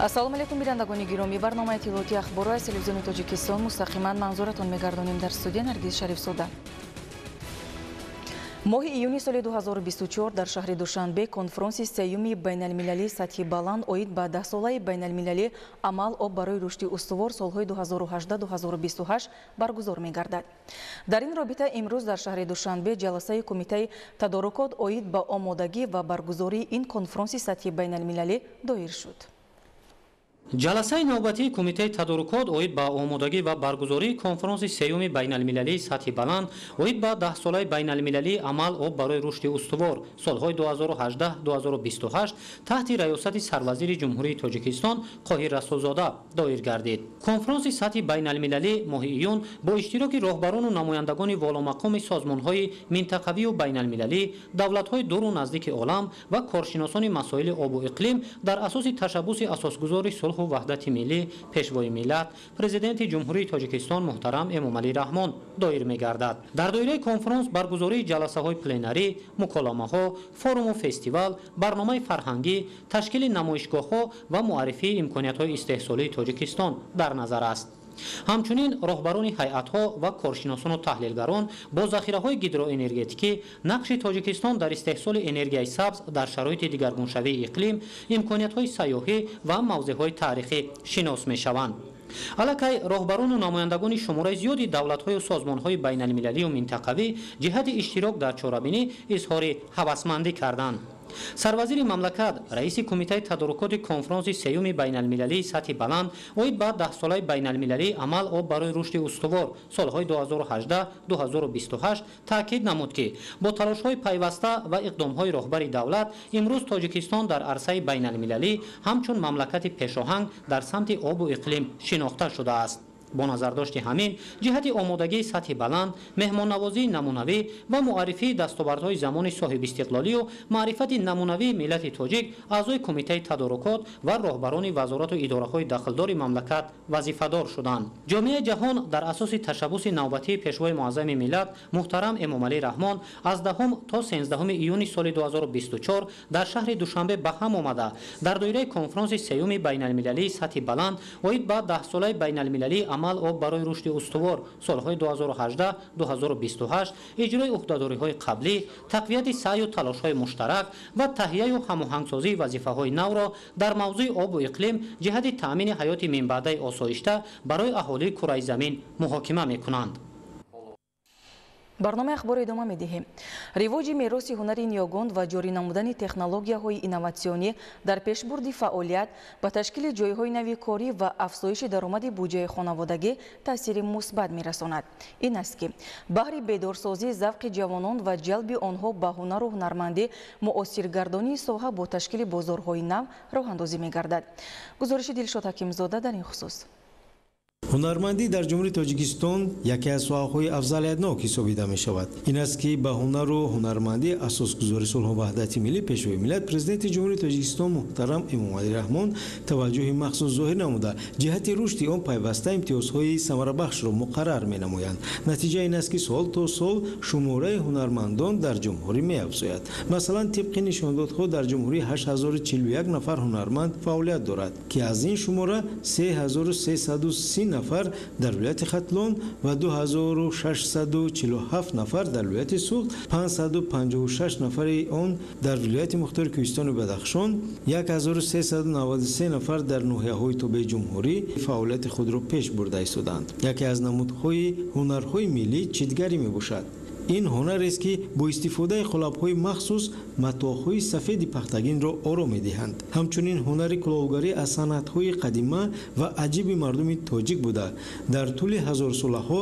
ассалому алейкум бинандагони гиромӣ, барномаи иттилоъоти ахборҳои телевизиони Тоҷикистон мустақиман манзуратон мегардонем. Дар студия Наргиз Шарифзода. моҳи июни соли 2024 дар шаҳри Душанбе конфронси сеюми байналмилалии сатҳи баланд оид ба 10-солаи байналмилалии амал об барои рушди устувор солҳои 2018-2028 баргузор мегардад. дар ин робита имрӯз дар шаҳри Душанбе ҷаласаи кумитаи тадорукот оид ба омодагӣ ва баргузории ин конфронси сатҳи байналмилалӣ доир шуд. ҷаласаи навбатии кумитаи тадорукот оид ба омодагӣ ва баргузории конфронси сеюми байналмилалии сатҳи баланд оид ба 10-солаи байналмилалии амал об барои рушди устувор солҳои 2018-2028 таҳти раёсати сарвазири ҷумҳурии Тоҷикистон Қоҳир Расулзода доир гардид. конфронси сатҳи байналмилалӣ моҳи июн бо иштироки роҳбарону намояндагони воломақоми созмонҳои минтақавию байналмилалӣ, давлатҳои дуру наздики олам ва коршиносони масоили обу иқлим дар асоси ташаббуси асосгузори сулҳу ваҳдати миллӣ пешвои миллат президенти ҷумҳурии Тоҷикистон муҳтарам Эмомалӣ Раҳмон доир мегардад. дар доираи конфронс баргузории ҷаласаҳои пленарӣ, муколамаҳо, форуму фестивал, барномаи фарҳангӣ, ташкили намоишгоҳҳо ва муаррифии имкониятҳои истеҳсолии Тоҷикистон дар назар аст. ҳамчунин роҳбарони ҳайъатҳо ва коршиносону таҳлилгарон бо захираҳои гидроэнергетикӣ нақши Тоҷикистон дар истеҳсоли энергияи сабз дар шароити дигаргуншавии иқлим, имкониятҳои сайёҳӣ ва мавзеъҳои таърихӣ шинос мешаванд. аллакай роҳбарону намояндагони шумораи зиёди давлатҳою созмонҳои байналмилалию минтақавӣ ҷиҳати иштирок дар чорабинӣ изҳори ҳавасмандӣ карданд. сарвазири мамлакат раиси кумитаи тадорукоти конфронси сеюми байналмилалии сатҳи баланд оид ба 10-солаи байналмилалии амал об барои рушди устувор солҳои 2018-2028 таъкид намуд ки бо талошҳои пайваста ва иқдомҳои роҳбари давлат имрӯз Тоҷикистон дар арсаи байналмилалӣ ҳамчун мамлакати пешоҳанг дар самти обу иқлим шинохта шудааст. бо назардошти ҳамин ҷиҳати омодагии сатҳи баланд, меҳмоннавозии намунавӣ ва муаррифии дастовардҳои замони соҳибистиқлолию маърифати намунавии миллати тоҷик аъзои кумитаи тадорукот ва роҳбарони вазорату идораҳои дахлдори мамлакат вазифадор шуданд. ҷомеаи ҷаҳон дар асоси ташаббуси навбатии пешвои муаззами миллат муҳтарам Эмомалӣ Раҳмон аз 10 то 13 июни соли 2024 дар шаҳри Душанбе ба ҳам омада дар доираи конфронси сеюми байналмилалии сатҳи баланд оид ба 10-солаи байналмилалии амал об барои рушди устувор солҳои 2018-2028 иҷрои уҳдадориҳои қаблӣ, тақвияти саъю талошҳои муштарак ва таҳияю ҳамоҳангсозии вазифаҳои навро дар мавзӯи обу иқлим ҷиҳати таъмини ҳаёти минбаъдаи осоишта барои аҳолии кураи замин муҳокима мекунанд. барномаи ахбор идома медиҳем. ривоҷи мероси ҳунари ниёгонд ва ҷорӣ намудани технологияҳои инноватсионӣ дар пешбурди фаъолият ба ташкили ҷойҳои нави корӣ ва афзоиши даромади буҷаи хонаводагӣ таъсири мусбат мерасонад. ин аст ки баҳри бедорсозӣ завқи ҷавонон ва ҷалби онҳо ба ҳунару ҳунармандӣ муосиргардонии соҳа бо ташкили бозорҳои нав роҳандозӣ мегардад. гузориши Дилшод Ҳакимзода дар ин хусус. ҳунармандӣ дар ҷумҳурии Тоҷикистон яке аз соҳаҳои афзалиятнок ҳисобида мешавад. ин аст ки ба ҳунару ҳунармандӣ асосгузори сулҳу ваҳдати миллӣ пешвои миллат президенти ҷумҳурии Тоҷикистон муҳтарам Эмомалӣ Раҳмон таваҷҷӯҳи махсус зоҳир намуда ҷиҳати рушди он пайваста имтиёзҳои самарабахшро муқаррар менамоянд. натиҷа ин аст ки сол то сол шумораи ҳунармандон дар ҷумҳурӣ меафзояд. масалан тибқи нишондодҳо дар ҷумҳурӣ 8041 нафар ҳунарманд фаъолият дорад ки аз ин шумора 3330 нафар дар вилояти Хатлон ва 2647 нафар дар вилояти Суғд, 556 нафари он дар вилояти Мухтори Кӯҳистону Бадахшон, 1393 нафар дар ноҳияҳои тобеи ҷумҳурӣ фаъолияти худро пеш бурда истоданд. яке аз намудҳои ҳунарҳои миллӣ читгарӣ мебошад. ин ҳунарест ки бо истифодаи қолабҳои махсус матоъҳои сафеди пахтагинро оро медиҳанд. ҳамчунин ҳунари куловгарӣ аз санъатҳои қадима ва аҷиби мардуми тоҷик буда дар тӯли ҳазорсолаҳо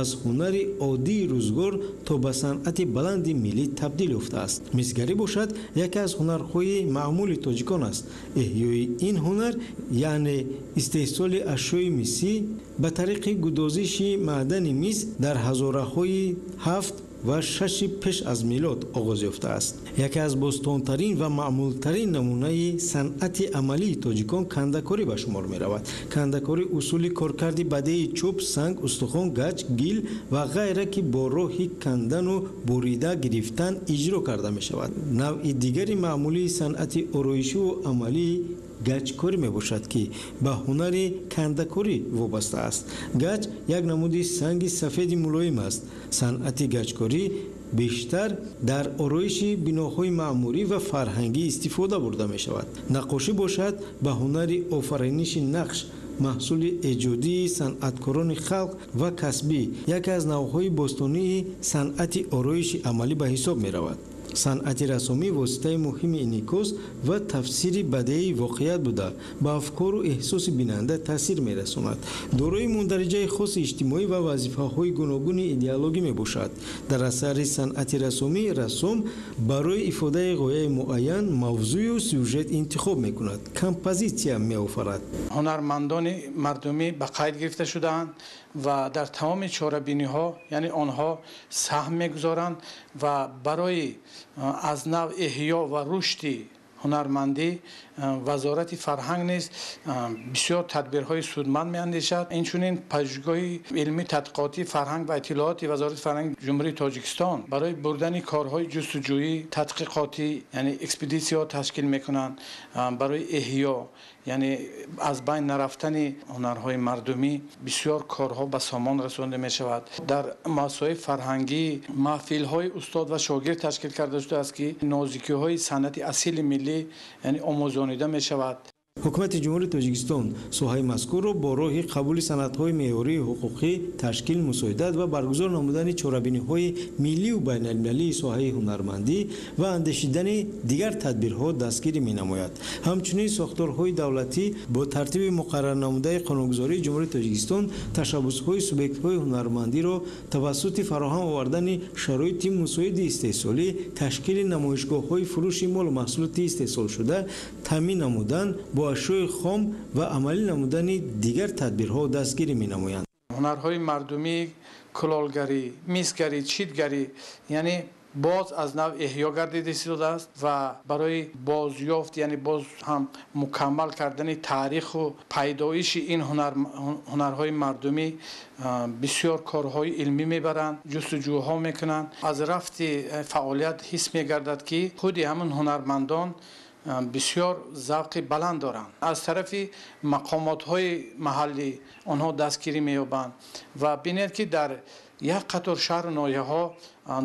аз ҳунари оддии рӯзгор то ба санъати баланди миллӣ табдил ёфтааст. мисгарӣ бошад яке аз ҳунарҳои маъмули тоҷикон аст. эҳёи ин ҳунар яъне истеҳсоли ашёи мисӣ ба тариқи гудозиши маъдани мис дар ҳазораҳои 7 ва 6 пеш аз милод оғоз ёфтааст. яке аз бостонтарин ва маъмултарин намунаи санъати амалии тоҷикон кандакорӣ ба шумор меравад. кандакорӣ усули коркарди бадеи чӯб, санг, устухон, гач, гил ва ғайра ки бо роҳи кандану бурида гирифтан иҷро карда мешавад. навъи дигари маъмулии санъати ороишиву амалии گچکاری میباشد که به هنر کندکاری وابسته است. گچ یک نمود سنگ سفید ملایم است. صنعت گچکاری بیشتر در آرایش بناهای معماری و فرهنگی استفاده برده می شود. نقاشی باشد به هنر آفرینش نقش، محصول ایجادی صنعتکاران خلق و کسبی، یکی از نوعهای باستانی صنعت آرایش عملی به حساب می رود. صنعت رسامی واسطه مهم انعکاس و تفسیر بدیهی واقعیت بوده به افکار و احساس بیننده تاثیر می‌رساند. دارای مندرجه خاص اجتماعی و وظیفه‌های گوناگون ایدئولوژی میباشد. در اثر صنعت رسامی رسام برای افاده غایه معین موضوع و سوژه انتخاب میکند، کمپوزیسیا میآفرد. هنرمندان مردمی به قید گرفته شدند و در تمام چاره‌بینی‌ها یعنی آنها سهم می‌گذارند و برای از نوع احیا و رشد هنرمندی وزارت فرهنگ نیز بسیار تدبیرهای سودمند می‌اندیشد. اینچنین پژوهشگاه علمی تحقیقاتی فرهنگ و اطلاعات وزارت فرهنگ جمهوری تاجیکستان برای بردن کارهای جستجویی تحقیقاتی یعنی اکسپدیسیون تشکیل می‌کنند برای احیا یعنی از بین نرفتن هنرهای مردمی. بسیار کارها به سامان رسانده می شود. در مسائل فرهنگی محفل‌های استاد و شاگرد تشکیل کرده شده است که نازکی‌های صنعت اصیل ملی یعنی آموزانیده می شود. حکومت جمهوری تاجیکستان ساحه مذکور را با راه قبول سندهای معیاری حقوقی تشکیل مساعدت و برگزار نمودن چاره‌بینی‌های ملی و بین‌المللی ساحه هنرمندی و اندیشیدن دیگر تدبیرها دستگیری می‌نماید. همچنین ساختارهای دولتی با ترتیب مقرر نموده قانونگذاری جمهوری تاجیکستان تشبس‌های سوبیکت‌های هنرمندی را توسط فراهم آوردن شرایط مساعد استحصالی، تشکیل نمایشگاه‌های فروش مال و محصولات استحصال شده تامین نمودن با اشیاء خام و عملی نمودن دیگر تدبیرها دستگیری می‌نمایند. هنرهای مردمی، کلالگری، میزگری، چیتگری یعنی باز از نوع احیا گردیده شده است و برای بازیافت یعنی باز هم مکمل کردن تاریخ و پیدایش این هنرهای مردمی بسیار کارهای علمی میبرند، جستجوها میکنند. از رفت فعالیت حس میگردد که خود همون هنرمندان بسیار ذوق بلند دارند. از طرف مقامات محلی آنها دستگیری می‌یابند و بینید که در یک قطار شهر و ناحیه‌ها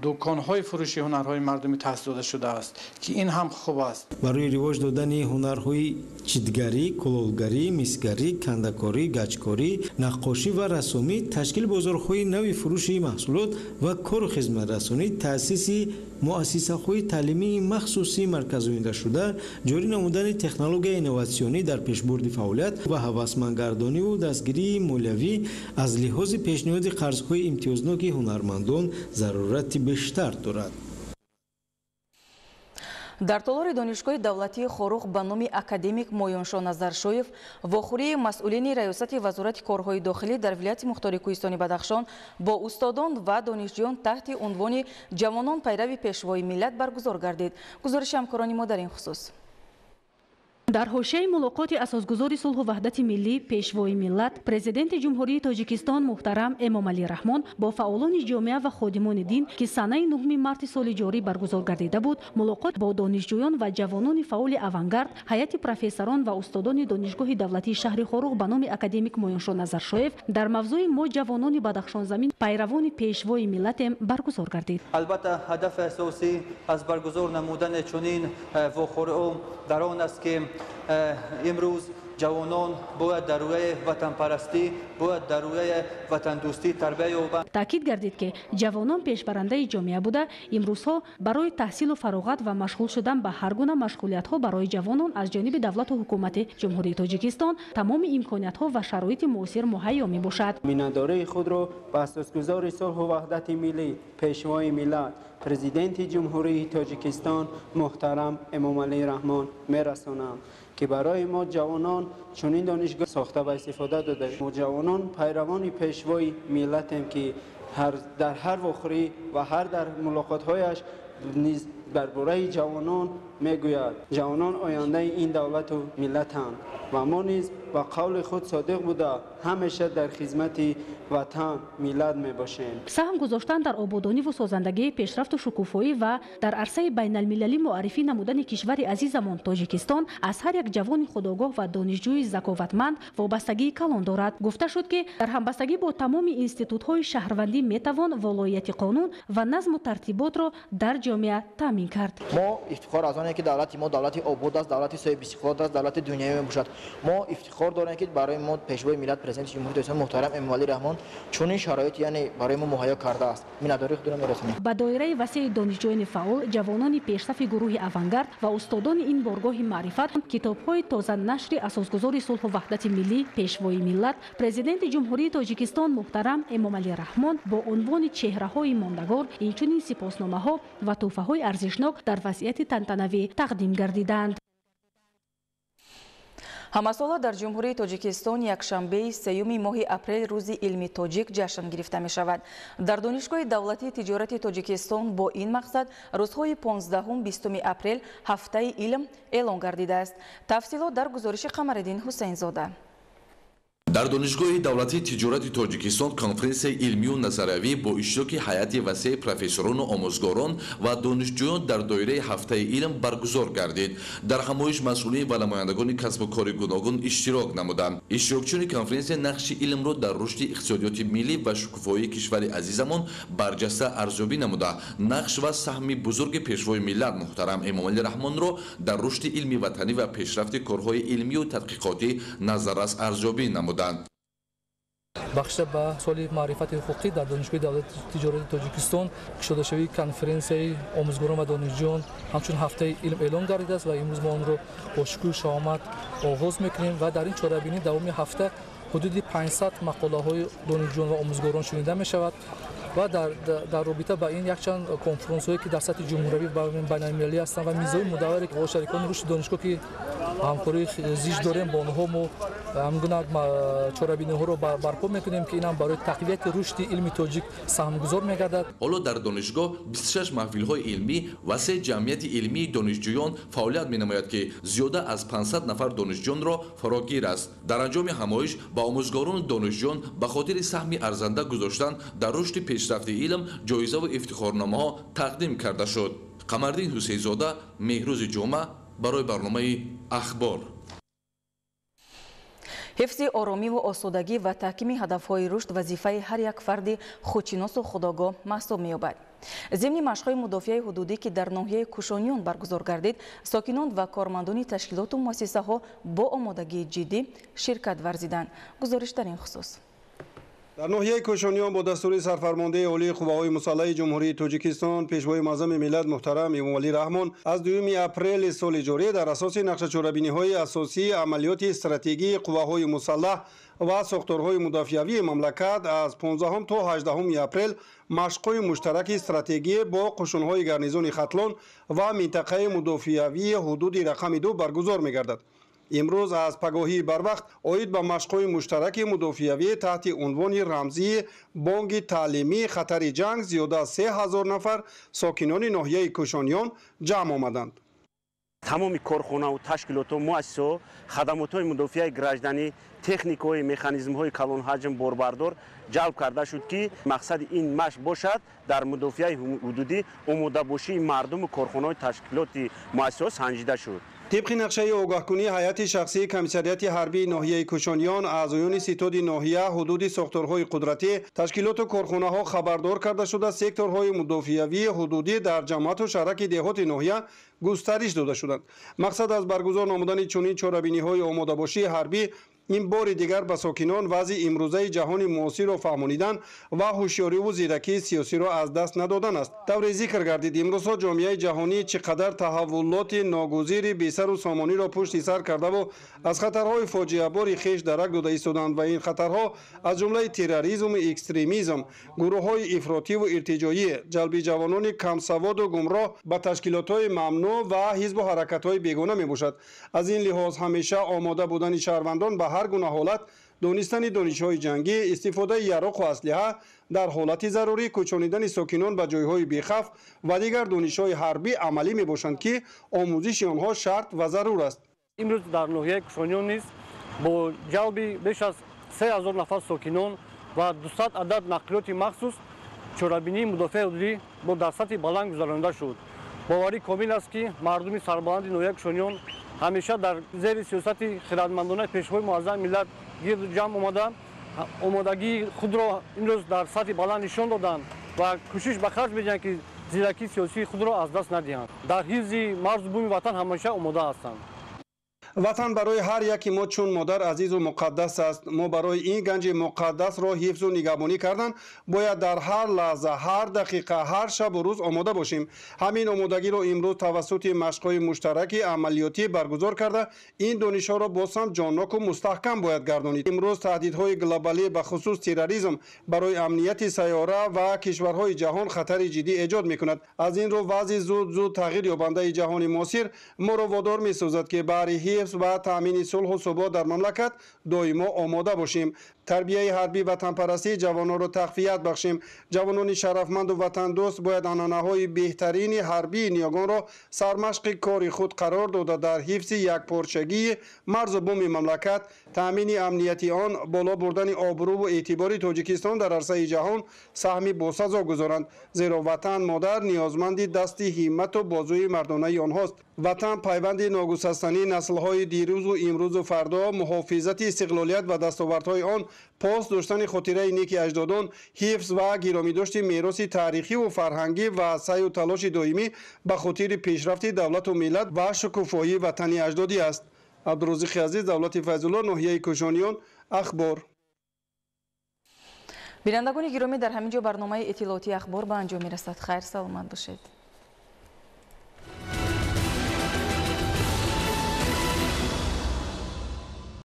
دکان‌های فروش هنرهای مردمی تأسیس داده شده است که این هم خوب است. برای رواج دادن هنرهای چیتگری، کلالگری، میزگری، کندکاری، گچکاری، نقاشی و رسامی تشکیل بازارهای نوی فروش محصولات و کار و خدمت رسانی، تأسیس مؤسسه‌های تعلیمی مخصوصی مرکزگزین شده، جاری نمودن تکنولوژی اینواسیونی در پیشبرد فعالیت و هوسمندگردانی و دستگیری مالیوی از لحاظ پیشنهاد قرض‌های امتیازناک هنرمندان ضرورت بیشتر دارد. در طولور دانشگاه دولتی خوروغ به نام اکادمیک مویونشو نظرشویف وخوری مسئولین ریاست وزارت کارهای داخلی در ولایت مختار کوهستان بدخشان با استادان و دانشجویان تحت عنوان جوانان پیرو پیشوای ملت برگزار گردید. گزارش همکاران ما در این خصوص. در حوشه ملاقات اساسگذار صلح و وحدت ملی پیشوای ملت پرزیدنت جمهوری تاجیکستان محترم امامعلی رحمان با فعالان جامعه و خادمان دین که سنه 9 مارس سال جاری برگزار گردیده بود ملاقات با دانشجویان و جوانان فعال اوانگارد هیئت پروفسوران و استادان دانشگاه دولتی شهر خوروغ به نام اکادمیک مویونشو نظرشویف در موضوع ما جوانان بدخشان زمین پیروان پیشوای ملت برگزار گردید. البته هدف اساسی از برگزار نمودن چنین وخوری در آن است که امروز جوانان باید در روی وطن پرستی، باید در روی وطن دوستی تربیت یابند. تاکید گردید که جوانان پیشبرنده جامعه بوده امروزها برای تحصیل و فراغت و مشغول شدن به هر گونه مشغولیت‌ها برای جوانان از جانب دولت و حکومت جمهوری تاجیکستان تمام امکانات‌ها و شرایط موثر مهیا می‌باشد. میان‌داری خود را به اساسگذار صلح و وحدت ملی پیشوای ملت پرزیدنت جمهوری تاجیکستان محترم امامعلی رحمان می‌رسانم که برای ما جوانان چنین دانشگاه ساخته و استفاده داده. ما جوانان پیروان پیشوای ملتیم که در هر وخوری و هر در ملاقات‌هایش نیز درباره جوانان میگوید جوانان آینده این دولت و ملتند و ما نیز با قول خود صادق بوده همیشه در خدمت وطن ملت می باشیم. سهم گذاشتن در آبادانی و سازندگی پیشرفت و شکوفایی و در عرصه بین المللی معرفی نمودن کشور عزیزمان تاجیکستان از هر یک جوان خودآگاه و دانشجوی ذکاوتمند وابستگی کلان دارد. گفته شد که در همبستگی با تمام اینستیتوت‌های شهروندی میتوان ولایت قانون و نظم و ترتیبات را در جامعه تامین کرد. ما افتخار از آنه که دولت ما دولت آباد است، دولت صاحب استقلال است، دولت دنیایی می باشد. ما افتخار داریم که برای ما پیشوای ملت پرزیدنت جمهوری اسلامی محترم امامعلی رحمان چنین شرایط یعنی برای ما مهیا کرده است. مینداری خود را میرسونیم. با دایره وسیع دانشجویان فعال، جوانان پیشرفت گروه اوانگارد و استادان این بارگاه معرفت، کتاب‌های تازه نشر اساسگذار صلح و وحدت ملی پیشوای ملت پرزیدنت جمهوری تاجیکستان محترم امامعلی رحمان با عنوان چهره‌های ماندگار اینچنین سپاسنامه‌ها و تحفه‌های ارزشناک در وضعیت تنتنوی تقدیم گردیدند. ҳамасола дар ҷумҳурии тоҷикистон якшанбеи 3 моҳи апрел рӯзи илми тоҷик ҷашн гирифта мешавад. дар донишгоҳи давлатии тиҷорати тоҷикистон бо ин мақсад рӯзҳои 15-20 апрел ҳафтаи илм эълон гардидааст. тафсилот дар гузориши Қамариддин Ҳусейнзода. дар донишгоҳи давлатии тиҷорати тоҷикистон конференсияи илмию назариявӣ бо иштироки ҳайати васеъи профессорону омӯзгорон ва донишҷӯён дар доираи ҳафтаи илм баргузор гардид. дар ҳамоиш масъулин ва намояндагони касбу кори гуногун иштирок намуданд. иштирокчиёни конференсия нақши илмро дар рушди иқтисодиёти миллӣ ва шукуфоии кишвари азизамон барҷаста арзёбӣ намуда, нақш ва саҳми бузурги пешвои миллат муҳтарам Эмомалӣ Раҳмонро дар рушди илми ватанӣ ва пешрафти корҳои илмию тадқиқотӣ назаррас арзёбӣ намуданд. бахша ба соли маърифати ҳуқуқӣ дар донишгоҳи давлати тиҷорати тоҷикистон кушодашавии конференсияи омӯзгорон ва донишҷӯён ҳамчун ҳафтаи илм эълон гардидааст ва имрӯз мо онро бо шукӯҳу шаомат оғоз мекунем ва дар ин чорабинӣ давоми ҳафта ҳудуди 500 мақолаҳои донишҷӯён ва омӯзгорон шунида мешавад ва дар робита ба ин якчанд конференсҳое ки дар сатҳи ҷумҳуравӣ ва байналмилалӣ ҳастанд ва мизои мудавваре ки бо шарикони рушди донишгоҳ ки ҳамкории зич дорем бо онҳо мо ҳамгуна чорабиниҳоро барпо мекунем ки инам барои тақвияти рушди илми тоҷик саҳмгузор мегардад. ҳоло дар донишгоҳ 26 маҳфилҳои илмӣ ва 3 ҷамъияти илмии донишҷӯён фаъолият менамояд ки зиёда аз 500 нафар донишҷӯёнро фарогир аст. дар анҷоми ҳамоиш ба омӯзгорони донишҷӯён ба хотири саҳми арзанда гузоштан дар рушди пешрафти илм ҷоизаву ифтихорномаҳо тақдим карда шуд. Қамариддин Ҳусейнзода, Меҳрӯзи ҷумъа барои барномаи ахбор. ҳифзи оромӣ ва осудагӣ ва таҳкими ҳадафҳои рушд вазифаи ҳар як фарди худшиносу худогоҳ маҳсуб меёбад. зимни машқҳои мудофиаи ҳудудӣ ки дар ноҳияи Кушониён баргузор гардид, сокинон ва кормандони ташкилоту муассисаҳо бо омодагии ҷиддӣ ширкат варзиданд. гузориш дар ин хусус. در ناحیه کوشانیان با دستور سرفرمانده عالی قوه‌های مسلح جمهوری تاجیکستان پیشوای معظم ملت محترم امامعلی رحمان از 2 اپریل سال جاری در اساس نقشه چوبینی‌های اساسی عملیات استراتژی قوه‌های مسلح و ساختارهای مدافعوی مملکت از 15 تا 18 اپریل مشق‌های مشترک استراتژی با قشون‌های گارنیزون ختلان و منطقه مدافعوی حدود رقم 2 برگزار می‌گردد. امروز از پگاهی بروقت اوید به مشق‌های مشترک مدافعوی تحت عنوان رمزی بانک تعلیمی خطر جنگ زیاده 3000 نفر ساکنان ناحیه کوشانیان جمع آمدند. تمام کارخانه و تشکیلات و مؤسسات خدمات‌های مدافع گراجدانی تکنیک‌های مکانیزم‌های کلان حجم باربردار جلب کرده شد که مقصد این مشق باشد در مدافع حدودی آماده باشی مردم و کارخانه‌های تشکیلات مؤسسات سنجیده شد. طبق نقشه آگاهکنی هیئت شخصی کمیسریات حربی ناحیه کوشانیان اعضایان ستاد ناحیه حدود ساختارهای قدرتی تشکیلات و کارخانه‌ها خبردار کرده شده سکتورهای مدافعوی حدودی در جماعت و شرک دهات ناحیه گسترش داده شدند. مقصد از برگزار نمودن چنین چاره‌بینی‌های آماده باشی حربی این بار دیگر به ساکنان وضع امروزه جهان معاصر را فهمانیدن و هوشیاری و زیرکی سیاسی را از دست ندادن است. طور ذکر گردید امروزها جامعه جهانی چقدر تحولات ناگزیر بی‌سر و سامانی را پشت سر کرده و از خطرهای فاجعه بار خویش درک داده ایستادند و این خطرها از جمله تروریسم و اکستریمیسم، گروه‌های افراطی و ارتجاعی، جلب جوانان کم سواد و گمراه به تشکیلات‌های ممنوع و حزب و حرکت‌های بیگانه میباشد. از این لحاظ همیشه آماده بودن شهروندان به ҳар гуна ҳолат донистани донишҳои ҷангӣ, истифодаи яроқу аслиҳа дар ҳолати зарурӣ, кӯчонидани сокинон ба ҷойҳои бехавф ва дигар донишҳои ҳарбӣ амалӣ мебошанд ки омӯзиши онҳо шарт ва зарур аст. имрӯз дар ноҳияи кӯчониён низ бо ҷалби беш аз 3000 нафар сокинон ва 200 адад нақлиёти махсус чорабинии мудофиаи ҳудудӣ бо дар сатҳи баланд гузаронида шуд. боварӣ комил аст ки мардуми сарбаланди ноҳияи кӯчониён ҳамеша дар зери сиёсати хиратмандонаи пешвои муаззами миллат гирду ҷамъ омада омодагии худро имрӯз дар сатҳи баланд нишон доданд ва кӯшиш ба харҷ медиҳанд ки зиракии сиёсии худро аз даст надиҳанд. дар ҳифзи марзу буми ватан ҳамеша омода ҳастанд. ватан барои ҳар яки мо чун модар азизу муқаддас аст. мо барои ин ганҷи муқаддасро ҳифзу нигаҳбонӣ кардан бояд дар ҳар лаҳза, ҳар дақиқа, ҳар шабу рӯз омода бошем. ҳамин омодагиро имрӯз тавассути машқҳои муштараки амалиётӣ баргузор карда ин донишҳоро боз ҳам ҷонноку мустаҳкам бояд гардонид. имрӯз таҳдидҳои глобалӣ ба хусус терроризм барои амнияти сайёра ва кишварҳои ҷаҳон хатари ҷиддӣ эҷод мекунад. аз ин рӯ вазъи зуд тағйир ёбандаи ҷаҳони муосир моро водор месозад ки баҳри ҳифз ва таъмини сулҳу субот дар мамлакат доимо омода бошем. тарбияи ҳарбӣ ватанпарастии ҷавононро тақвият бахшем. ҷавонони шарафманду ватандӯст бояд анъанаҳои беҳтарини ҳарбии ниёгонро сармашқи кори худ қарор дода дар ҳифзи якпорчагии марзу буми мамлакат, таъмини амнияти он, боло бурдани обрӯву эътибори Тоҷикистон дар арсаи ҷаҳон саҳми босазо гузоранд. зеро ватан модар ниёзманди дасти ҳиммату бозӯи мардонаи онҳост. ватан пайванди ногусастании наслҳои дирӯзу имрӯзу фардо, муҳофизати истиқлолият ва дастовардҳои он, пос доштани хотираи неки аҷдодон, ҳифз ва гиромидошти мероси таърихиву фарҳангӣ ва саъю талоши доимӣ ба хотири пешрафти давлату миллат ва шукуфоии ватани аҷдодӣ аст. абдурозиқи азиз, давлати Файзулло, ноҳияи Кӯчониён, ахбор. бинандагони гиромӣ, дар ҳамин ҷо барномаи иттилоотии ахбор ба анҷом мерасад. хайр саломат бошед.